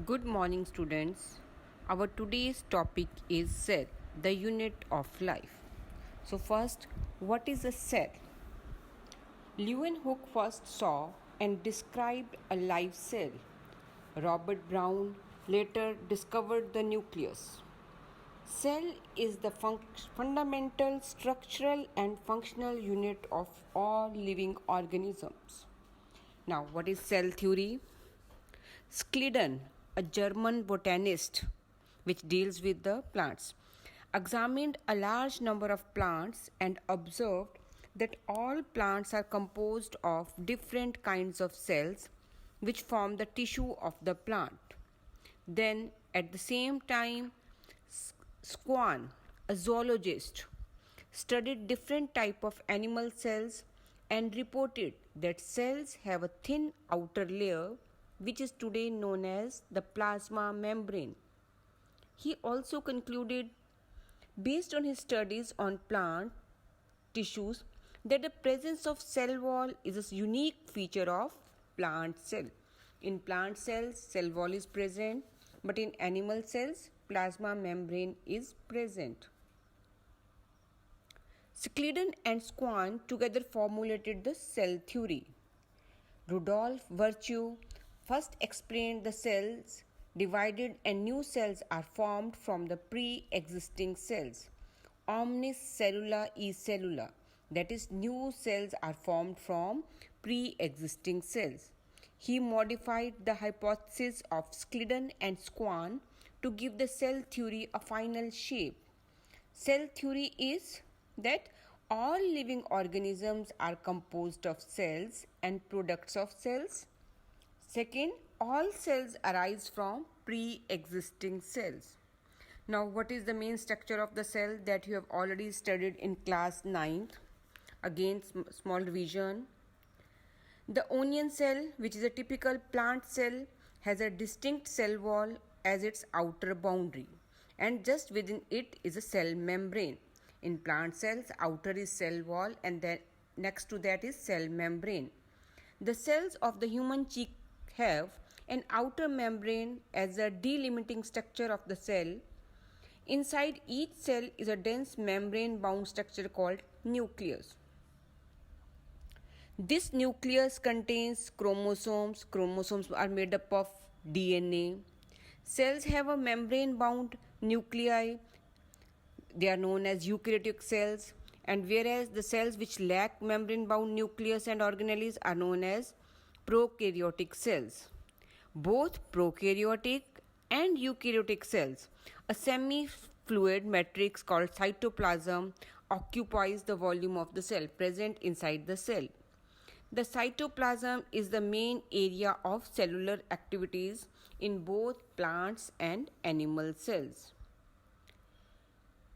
Good morning, students. Our today's topic is cell, the unit of life. So, first, what is a cell? Leeuwenhoek first saw and described a live cell. Robert Brown later discovered the nucleus. Cell is the fundamental structural and functional unit of all living organisms. Now, what is cell theory? Schliden, a German botanist which deals with the plants, examined a large number of plants and observed that all plants are composed of different kinds of cells which form the tissue of the plant. Then, at the same time, Swan, a zoologist, studied different type of animal cells and reported that cells have a thin outer layer which is today known as the plasma membrane. He also concluded, based on his studies on plant tissues, that the presence of cell wall is a unique feature of plant cell. In plant cells, cell wall is present, but in animal cells, plasma membrane is present. Schliden and Swan together formulated the cell theory. Rudolf Virchow first explained the cells divided and new cells are formed from the pre-existing cells. Omnis cellula e cellula, that is, new cells are formed from pre-existing cells. He modified the hypothesis of Schliden and Swan to give the cell theory a final shape. Cell theory is that all living organisms are composed of cells and products of cells. Second, all cells arise from pre-existing cells. Now, what is the main structure of the cell that you have already studied in class 9th? Again, small revision. The onion cell, which is a typical plant cell, has a distinct cell wall as its outer boundary, and just within it is a cell membrane. In plant cells, outer is cell wall and then next to that is cell membrane. The cells of the human cheek have an outer membrane as a delimiting structure of the cell. Inside each cell is a dense membrane bound structure called nucleus. This nucleus contains chromosomes. Chromosomes are made up of DNA. Cells have a membrane bound nuclei. They are known as eukaryotic cells, and whereas the cells which lack membrane bound nucleus and organelles are known as prokaryotic cells. Both prokaryotic and eukaryotic cells, a semi-fluid matrix called cytoplasm, occupies the volume of the cell present inside the cell. The cytoplasm is the main area of cellular activities in both plants and animal cells.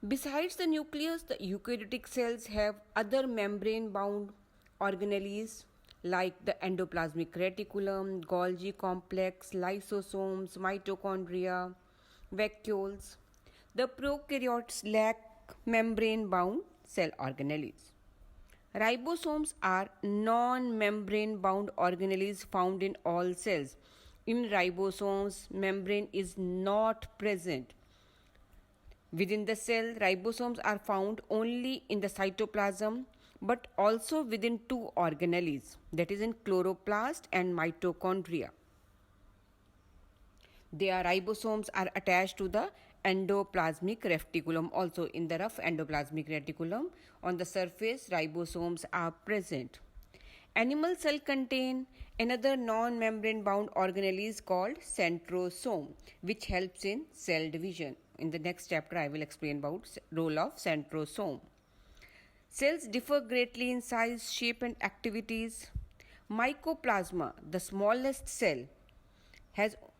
Besides the nucleus, the eukaryotic cells have other membrane-bound organelles like the endoplasmic reticulum, Golgi complex, lysosomes, mitochondria, vacuoles. The prokaryotes lack membrane-bound cell organelles. Ribosomes are non-membrane bound organelles found in all cells. In ribosomes, membrane is not present. Within the cell, ribosomes are found only in the cytoplasm but also within two organelles, that is in chloroplast and mitochondria. Their ribosomes are attached to the endoplasmic reticulum. Also in the rough endoplasmic reticulum, on the surface, ribosomes are present. Animal cell contain another non-membrane bound organelle called centrosome, which helps in cell division. In the next chapter, I will explain about role of centrosome. Cells differ greatly in size, shape and activities. Mycoplasma, the smallest cell,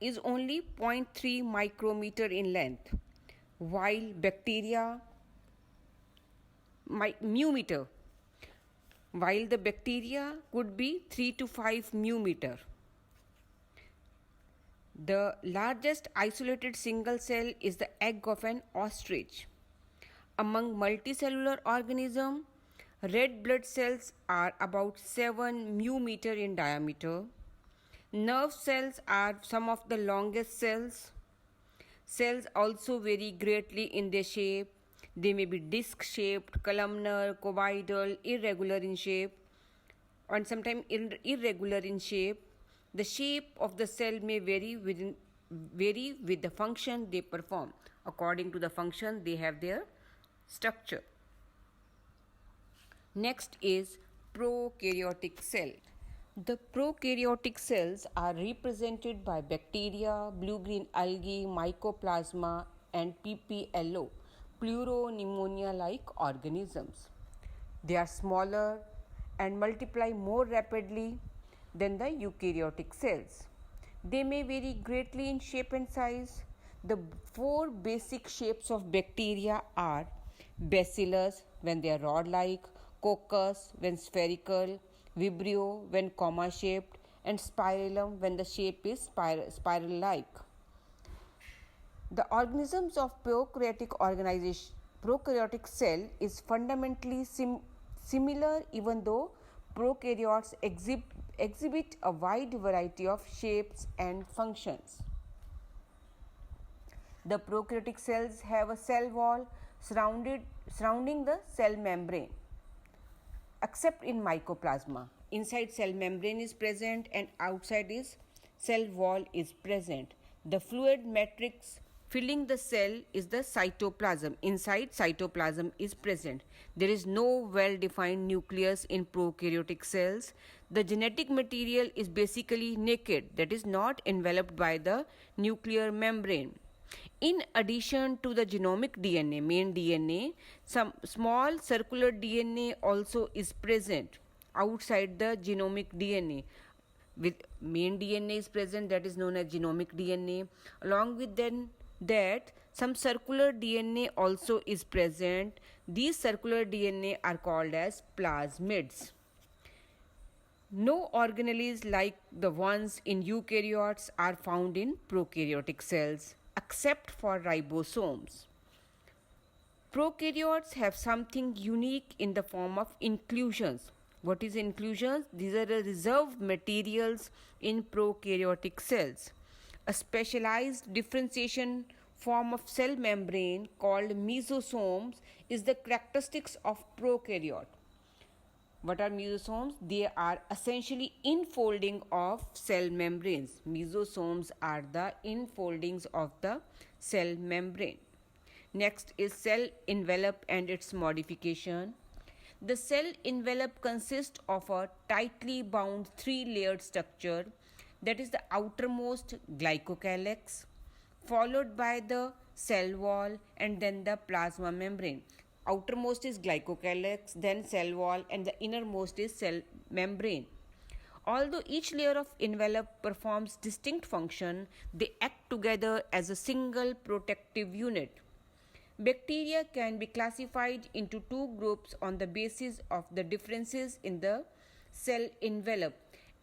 is only 0.3 micrometer in length, while bacteria while the bacteria could be 3 to 5 μm. The largest isolated single cell is the egg of an ostrich. Among multicellular organisms, red blood cells are about 7 μm in diameter. Nerve cells are some of the longest cells. Cells also vary greatly in their shape. They may be disc shaped, columnar, cuboidal, irregular in shape, and sometimes irregular in shape. The shape of the cell may vary with the function they perform. According to the function, they have their structure. Next is prokaryotic cell. The prokaryotic cells are represented by bacteria, blue-green algae, mycoplasma, and PPLO, pleuropneumonia-like organisms. They are smaller and multiply more rapidly than the eukaryotic cells. They may vary greatly in shape and size. The four basic shapes of bacteria are bacillus when they are rod-like, coccus when spherical, vibrio when comma-shaped, and spirillum when the shape is spiral-like. The organisms of prokaryotic cell is fundamentally similar, even though prokaryotes exhibit a wide variety of shapes and functions. The prokaryotic cells have a cell wall surrounding the cell membrane, except in mycoplasma. Inside cell membrane is present and outside is cell wall is present. The fluid matrix filling the cell is the cytoplasm. Inside cytoplasm is present. There is no well-defined nucleus in prokaryotic cells. The genetic material is basically naked, that is not enveloped by the nuclear membrane. In addition to the genomic DNA, main DNA, some small circular DNA also is present outside the genomic DNA. With main DNA is present, that is known as genomic DNA. Along with that, some circular DNA also is present. These circular DNA are called as plasmids. No organelles like the ones in eukaryotes are found in prokaryotic cells, except for ribosomes. Prokaryotes have something unique in the form of inclusions. What is inclusions? These are the reserved materials in prokaryotic cells. A specialized differentiation form of cell membrane called mesosomes is the characteristics of prokaryote. What are mesosomes? They are essentially infolding of cell membranes. Mesosomes are the infoldings of the cell membrane. Next is cell envelope and its modification. The cell envelope consists of a tightly bound three-layered structure, that is the outermost glycocalyx, followed by the cell wall and then the plasma membrane. Outermost is glycocalyx, then cell wall, and the innermost is cell membrane. Although each layer of envelope performs distinct function, they act together as a single protective unit. Bacteria can be classified into two groups on the basis of the differences in the cell envelope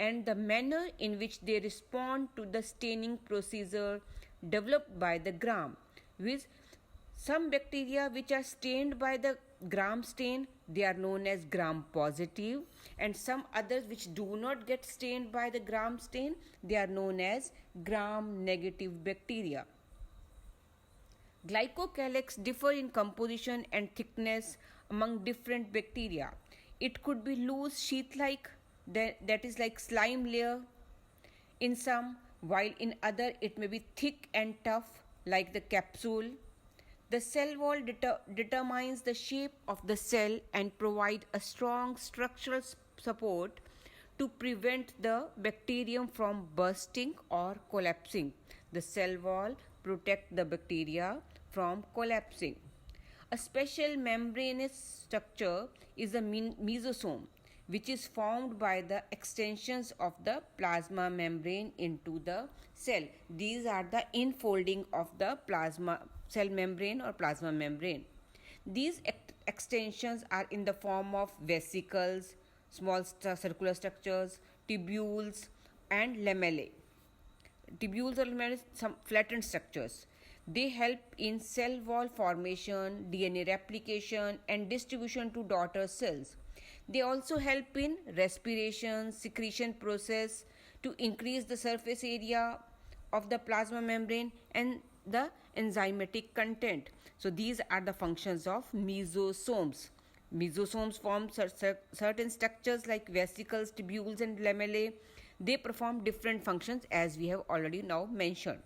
and the manner in which they respond to the staining procedure developed by the gram. With some bacteria which are stained by the gram stain, they are known as gram positive, and some others which do not get stained by the gram stain, they are known as gram negative bacteria. Glycocalyx differ in composition and thickness among different bacteria. It could be loose sheath-like, that is like slime layer in some, while in other it may be thick and tough like the capsule. The cell wall determines the shape of the cell and provide a strong structural support to prevent the bacterium from bursting or collapsing. The cell wall protects the bacteria from collapsing. A special membranous structure is a mesosome, which is formed by the extensions of the plasma membrane into the cell. These are the infolding of the plasma cell membrane or plasma membrane. These extensions are in the form of vesicles, small circular structures, tubules, and lamellae. Tubules or lamellae, some flattened structures. They help in cell wall formation, DNA replication, and distribution to daughter cells. They also help in respiration, secretion process, to increase the surface area of the plasma membrane and the enzymatic content. So these are the functions of mesosomes. Mesosomes form certain structures like vesicles, tubules and lamellae. They perform different functions as we have already now mentioned.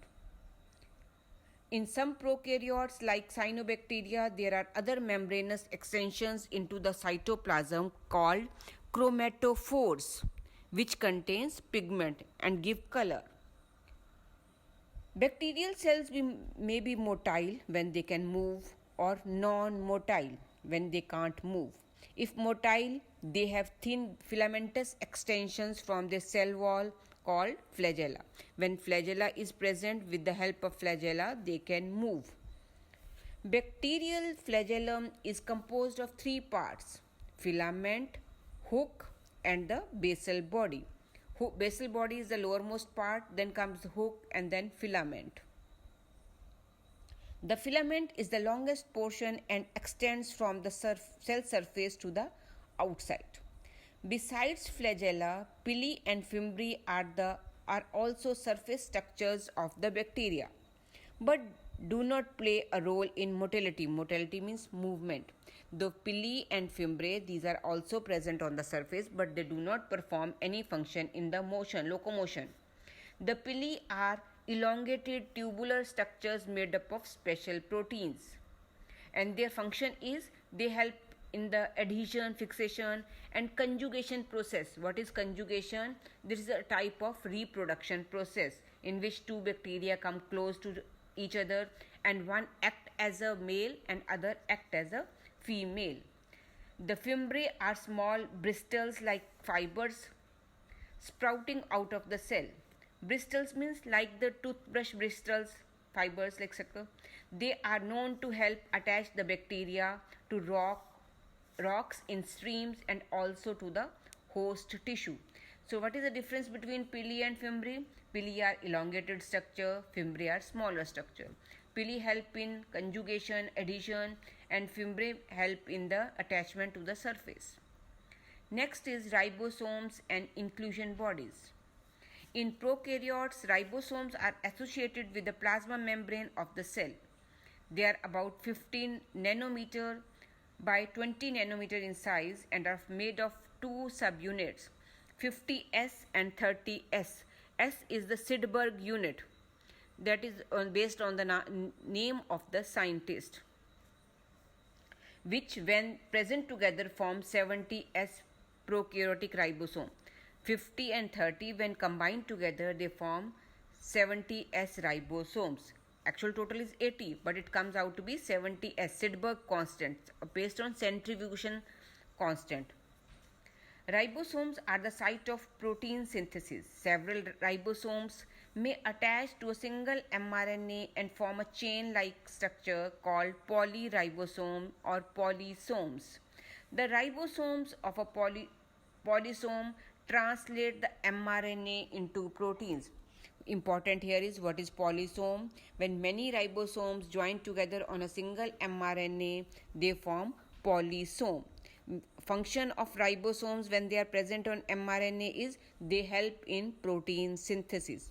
In some prokaryotes like cyanobacteria, there are other membranous extensions into the cytoplasm called chromatophores, which contains pigment and give color. Bacterial cells may be motile when they can move or non-motile when they can't move. If motile, they have thin filamentous extensions from their cell wall called flagella. When flagella is present, with the help of flagella, they can move. Bacterial flagellum is composed of three parts: filament, hook and the basal body. Basal body is the lowermost part, then comes the hook and then filament. The filament is the longest portion and extends from the cell surface to the outside. Besides flagella, pili and fimbriae are also surface structures of the bacteria, but do not play a role in motility. Motility means movement. The pili and fimbriae, these are also present on the surface, but they do not perform any function in the locomotion. The pili are elongated tubular structures made up of special proteins, and their function is they help in the adhesion, fixation and conjugation process. What is conjugation? This is a type of reproduction process in which two bacteria come close to each other and one act as a male and other act as a female. The fimbriae are small bristles like fibers sprouting out of the cell. Bristles means like the toothbrush bristles, fibers like sucker. They are known to help attach the bacteria to rocks in streams and also to the host tissue. So what is the difference between pili and fimbriae? Pili are elongated structure, fimbriae are smaller structure. Pili help in conjugation, adhesion and fimbriae help in the attachment to the surface. Next is ribosomes and inclusion bodies. In prokaryotes, ribosomes are associated with the plasma membrane of the cell. They are about 15 nanometer by 20 nanometer in size and are made of two subunits, 50S and 30S. S is the Sidberg unit, that is based on the name of the scientist, which when present together form 70S prokaryotic ribosome. 50 and 30 when combined together they form 70S ribosomes. Actual total is 80, but it comes out to be 70S, Sidberg constant, based on centrifugation constant. Ribosomes are the site of protein synthesis. Several ribosomes may attach to a single mRNA and form a chain-like structure called polyribosome or polysomes. The ribosomes of a polysome translate the mRNA into proteins. Important here is what is polysome. When many ribosomes join together on a single mRNA, they form polysome. Function of ribosomes when they are present on mRNA is they help in protein synthesis.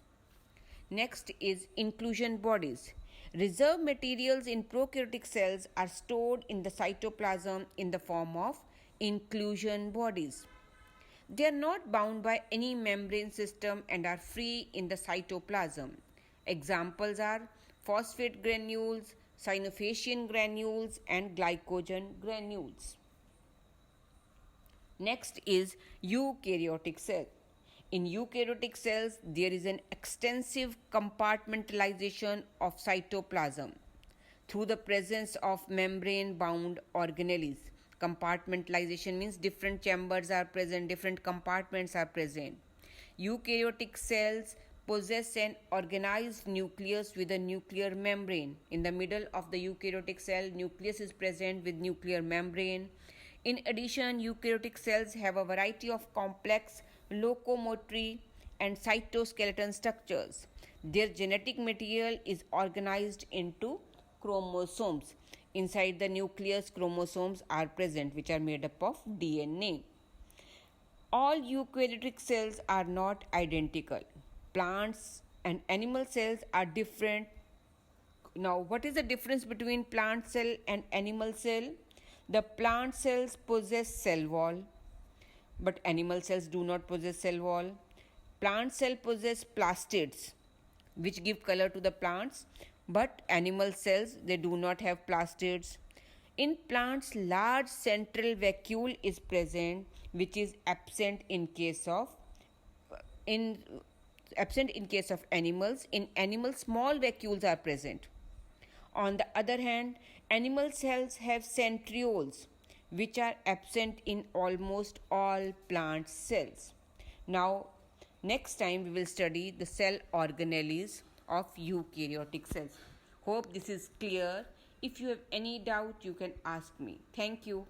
Next is inclusion bodies. Reserve materials in prokaryotic cells are stored in the cytoplasm in the form of inclusion bodies. They are not bound by any membrane system and are free in the cytoplasm. Examples are phosphate granules, synophasian granules, and glycogen granules. Next is eukaryotic cell. In eukaryotic cells, there is an extensive compartmentalization of cytoplasm through the presence of membrane-bound organelles. Compartmentalization means different chambers are present, different compartments are present. Eukaryotic cells possess an organized nucleus with a nuclear membrane. In the middle of the eukaryotic cell, nucleus is present with nuclear membrane. In addition, eukaryotic cells have a variety of complex locomotory and cytoskeleton structures. Their genetic material is organized into chromosomes. Inside the nucleus, chromosomes are present, which are made up of DNA. All eukaryotic cells are not identical. Plants and animal cells are different. Now, what is the difference between plant cell and animal cell? The plant cells possess cell wall, but animal cells do not possess cell wall. Plant cell possess plastids, which give color to the plants, but animal cells, they do not have plastids. In plants, large central vacuole is present, which is absent in case of animals. In animals, small vacuoles are present. On the other hand, animal cells have centrioles, which are absent in almost all plant cells. Now, next time we will study the cell organelles of eukaryotic cells. Hope this is clear. If you have any doubt, you can ask me. Thank you.